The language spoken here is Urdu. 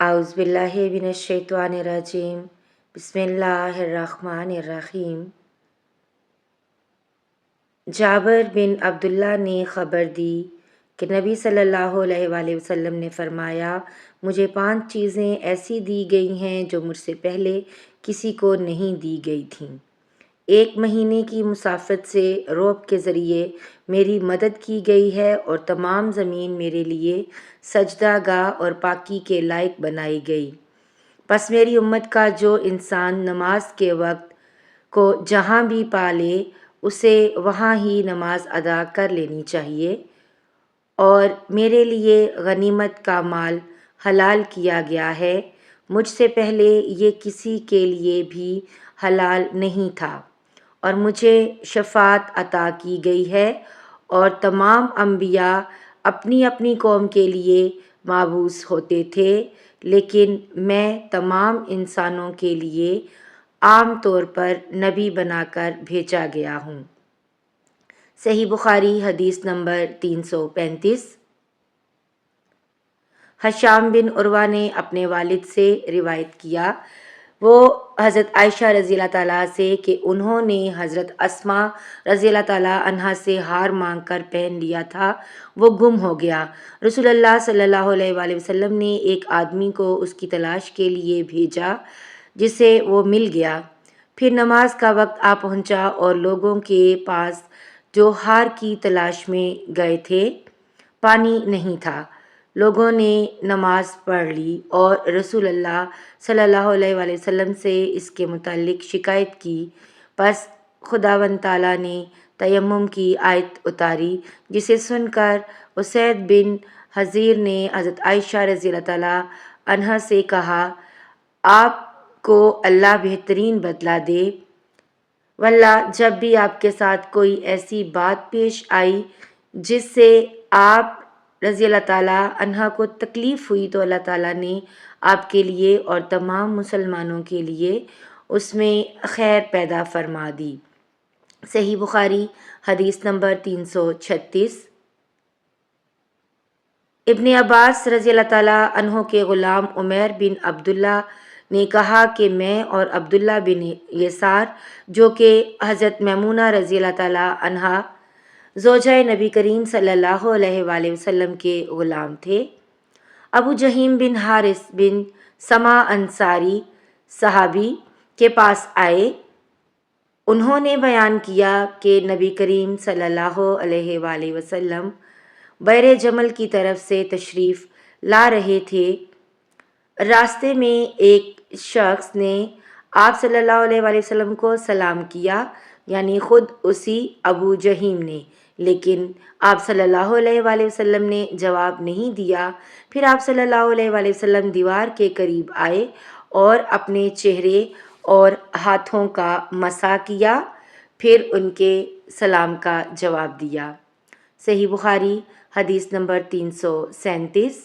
اعوذ باللہ من الشیطان الرجیم بسم اللہ الرحمن الرحیم۔ جابر بن عبداللہ نے خبر دی کہ نبی صلی اللہ علیہ وآلہ وسلم نے فرمایا، مجھے 5 چیزیں ایسی دی گئی ہیں جو مجھ سے پہلے کسی کو نہیں دی گئی تھیں۔ 1 مہینے کی مسافت سے رعب کے ذریعے میری مدد کی گئی ہے اور تمام زمین میرے لیے سجدہ گاہ اور پاکی کے لائق بنائی گئی۔ پس میری امت کا جو انسان نماز کے وقت کو جہاں بھی پالے اسے وہاں ہی نماز ادا کر لینی چاہیے، اور میرے لیے غنیمت کا مال حلال کیا گیا ہے، مجھ سے پہلے یہ کسی کے لیے بھی حلال نہیں تھا، اور مجھے شفاعت عطا کی گئی ہے، اور تمام انبیاء اپنی اپنی قوم کے لیے مبعوث ہوتے تھے، لیکن میں تمام انسانوں کے لیے عام طور پر نبی بنا کر بھیجا گیا ہوں۔ صحیح بخاری حدیث نمبر 335۔ ہشام بن عروہ نے اپنے والد سے روایت کیا، وہ حضرت عائشہ رضی اللہ تعالیٰ سے کہ انہوں نے حضرت اسماء رضی اللہ تعالیٰ عنہا سے ہار مانگ کر پہن لیا تھا، وہ گم ہو گیا۔ رسول اللہ صلی اللہ علیہ وآلہ وسلم نے ایک آدمی کو اس کی تلاش کے لیے بھیجا، جسے وہ مل گیا۔ پھر نماز کا وقت آ پہنچا اور لوگوں کے پاس جو ہار کی تلاش میں گئے تھے پانی نہیں تھا۔ لوگوں نے نماز پڑھ لی اور رسول اللہ صلی اللہ علیہ وآلہ وسلم سے اس کے متعلق شکایت کی، پس خداوند تعالیٰ نے تیمم کی آیت اتاری، جسے سن کر اسید بن حضیر نے حضرت عائشہ رضی اللہ تعالیٰ عنہا سے کہا، آپ کو اللہ بہترین بدلہ دے، واللہ جب بھی آپ کے ساتھ کوئی ایسی بات پیش آئی جس سے آپ رضی اللہ تعالیٰ عنہ کو تکلیف ہوئی تو اللہ تعالیٰ نے آپ کے لیے اور تمام مسلمانوں کے لیے اس میں خیر پیدا فرما دی۔ صحیح بخاری حدیث نمبر 336۔ ابن عباس رضی اللہ تعالیٰ عنہ کے غلام عمیر بن عبداللہ نے کہا کہ میں اور عبداللہ بن یسار جو کہ حضرت میمونہ رضی اللہ تعالیٰ عنہا زوجہ نبی کریم صلی اللہ علیہ وآلہ وسلم کے غلام تھے، ابو جہیم بن حارث بن سما انصاری صحابی کے پاس آئے۔ انہوں نے بیان کیا کہ نبی کریم صلی اللہ علیہ وآلہ وسلم بئر جمل کی طرف سے تشریف لا رہے تھے۔ راستے میں ایک شخص نے آپ صلی اللہ علیہ وآلہ وسلم کو سلام کیا، یعنی خود اسی ابو جہیم نے، لیکن آپ صلی اللہ علیہ وآلہ وسلم نے جواب نہیں دیا۔ پھر آپ صلی اللہ علیہ وآلہ وسلم دیوار کے قریب آئے اور اپنے چہرے اور ہاتھوں کا مسح کیا، پھر ان کے سلام کا جواب دیا۔ صحیح بخاری حدیث نمبر 337۔